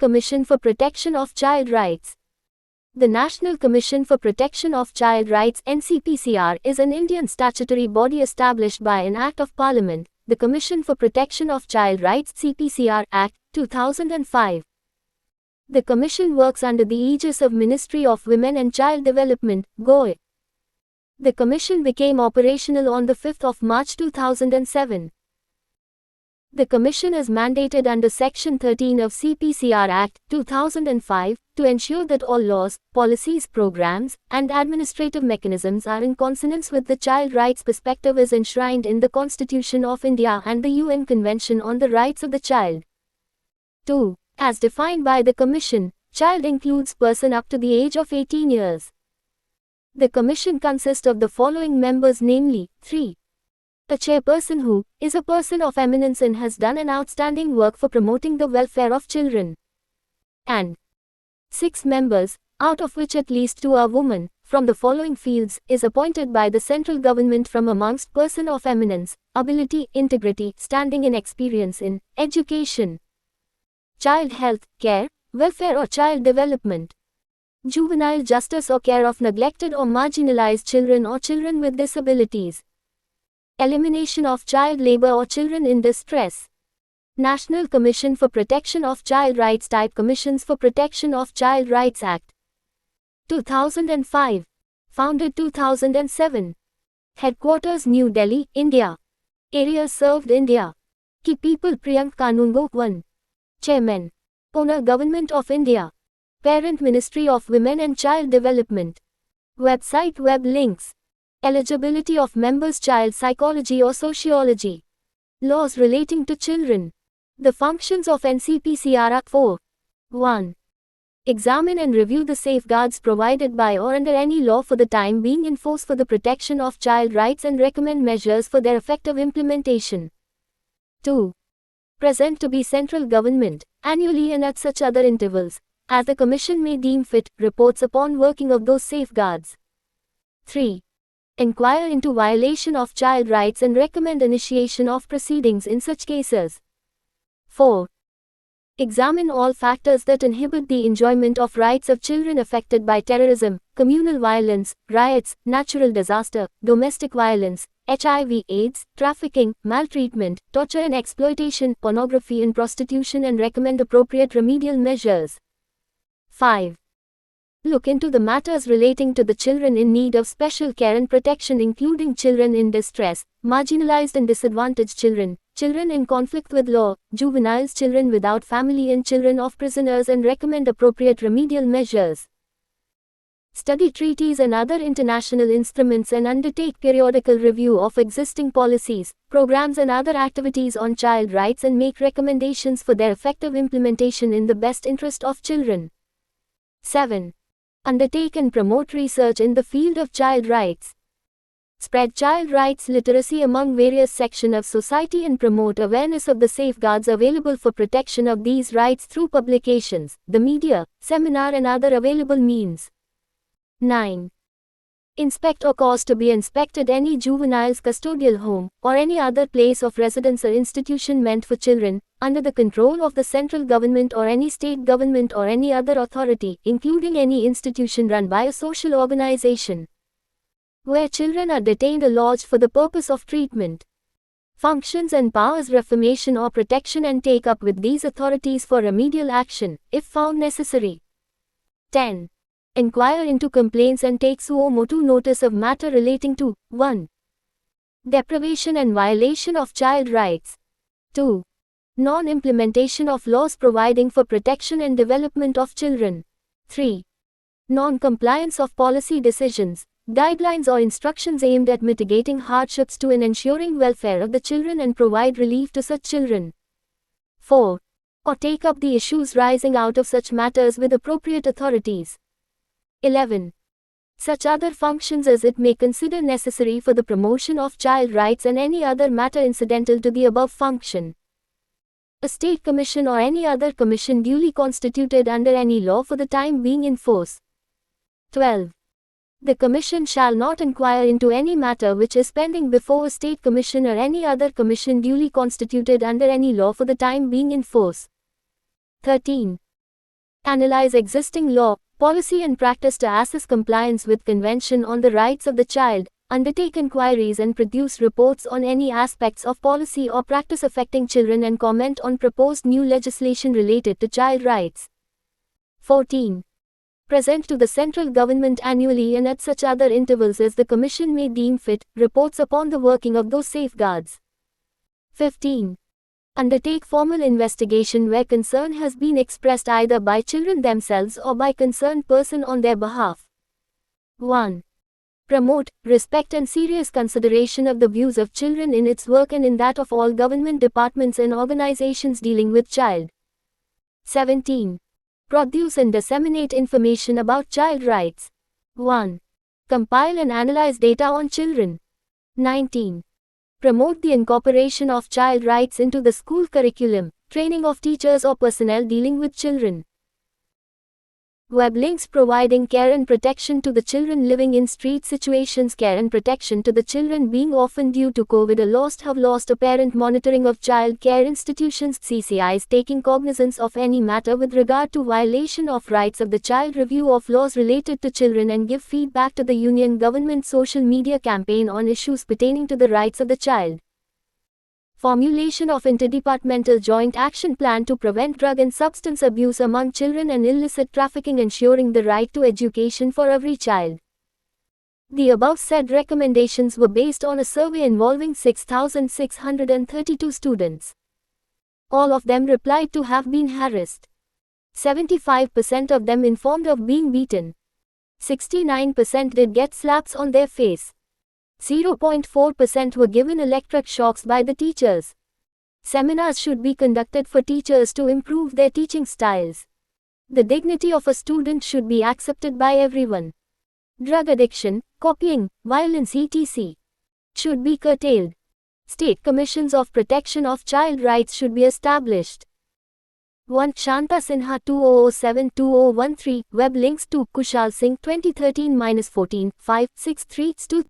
Commission for Protection of Child Rights. The National Commission for Protection of Child Rights (Ncpcr) is an Indian statutory body established by an Act of Parliament, the Commission for Protection of Child Rights (CPCR) Act, 2005. The Commission works under the aegis of Ministry of Women and Child Development, (GOI). The Commission became operational on the 5th of March 2007. The Commission is mandated under Section 13 of CPCR Act, 2005, to ensure that all laws, policies, programs, and administrative mechanisms are in consonance with the child rights perspective as enshrined in the Constitution of India and the UN Convention on the Rights of the Child. 2. As defined by the Commission, child includes person up to the age of 18 years. The Commission consists of the following members, namely, 3. A chairperson who is a person of eminence and has done an outstanding work for promoting the welfare of children. And 6 members, out of which at least 2 are women, from the following fields, is appointed by the central government from amongst person of eminence, ability, integrity, standing and experience in education, child health, care, welfare or child development, juvenile justice or care of neglected or marginalized children or children with disabilities, elimination of child labor or children in distress. National Commission for Protection of Child Rights Type Commissions for Protection of Child Rights Act, 2005. Founded 2007. Headquarters New Delhi, India. Areas served India. Key people Priyank Kanungo 1. Chairman. Owner Government of India. Parent Ministry of Women and Child Development. Website web links. Eligibility of members child psychology or sociology. Laws relating to children. The functions of Ncpcr are 4. 1. Examine and review the safeguards provided by or under any law for the time being in force for the protection of child rights and recommend measures for their effective implementation. 2. Present to be central government, annually and at such other intervals, as the Commission may deem fit, reports upon working of those safeguards. 3. Inquire into violation of child rights and recommend initiation of proceedings in such cases. 4. Examine all factors that inhibit the enjoyment of rights of children affected by terrorism, communal violence, riots, natural disaster, domestic violence, HIV/AIDS, trafficking, maltreatment, torture and exploitation, pornography and prostitution and recommend appropriate remedial measures. 5. Look into the matters relating to the children in need of special care and protection, including children in distress, marginalized and disadvantaged children, children in conflict with law, juveniles, children without family and children of prisoners, and recommend appropriate remedial measures. Study treaties and other international instruments and undertake periodical review of existing policies, programs and other activities on child rights and make recommendations for their effective implementation in the best interest of children. 7. Undertake and promote research in the field of child rights. Spread child rights literacy among various sections of society and promote awareness of the safeguards available for protection of these rights through publications, the media, seminar and other available means. 9. Inspect or cause to be inspected any juvenile's custodial home, or any other place of residence or institution meant for children, under the control of the central government or any state government or any other authority, including any institution run by a social organization, where children are detained or lodged for the purpose of treatment. Functions and powers reformation or protection and take up with these authorities for remedial action, if found necessary. 10. Inquire into complaints and take suo motu notice of matter relating to 1. Deprivation and violation of child rights. 2. Non-implementation of laws providing for protection and development of children. 3. Non-compliance of policy decisions, guidelines or instructions aimed at mitigating hardships to and ensuring welfare of the children and provide relief to such children. 4. Or take up the issues rising out of such matters with appropriate authorities. 11. Such other functions as it may consider necessary for the promotion of child rights and any other matter incidental to the above function. A state commission or any other commission duly constituted under any law for the time being in force. 12. The Commission shall not inquire into any matter which is pending before a state commission or any other commission duly constituted under any law for the time being in force. 13. Analyze existing law, policy and practice to assess compliance with Convention on the Rights of the Child, undertake inquiries and produce reports on any aspects of policy or practice affecting children and comment on proposed new legislation related to child rights. 14. Present to the central government annually and at such other intervals as the Commission may deem fit, reports upon the working of those safeguards. 15. Undertake formal investigation where concern has been expressed either by children themselves or by concerned person on their behalf. 1. Promote, respect and serious consideration of the views of children in its work and in that of all government departments and organizations dealing with child. 17. Produce and disseminate information about child rights. 1. Compile and analyze data on children. 19. Promote the incorporation of child rights into the school curriculum, training of teachers or personnel dealing with children. Web links providing care and protection to the children living in street situations. Care and protection to the children being orphaned due to COVID or have lost a parent. Monitoring of child care institutions. CCIs taking cognizance of any matter with regard to violation of rights of the child. Review of laws related to children and give feedback to the Union government. Social media campaign on issues pertaining to the rights of the child. Formulation of interdepartmental joint action plan to prevent drug and substance abuse among children and illicit trafficking. Ensuring the right to education for every child. The above said recommendations were based on a survey involving 6,632 students. All of them replied to have been harassed. 75% of them informed of being beaten. 69% did get slaps on their face. 0.4% were given electric shocks by the teachers. Seminars should be conducted for teachers to improve their teaching styles. The dignity of a student should be accepted by everyone. Drug addiction, copying, violence etc. should be curtailed. State commissions of protection of child rights should be established. 1. Shanta Sinha 2007-2013, web links to Kushal Singh 2013-14, 5, 6, 3, 2.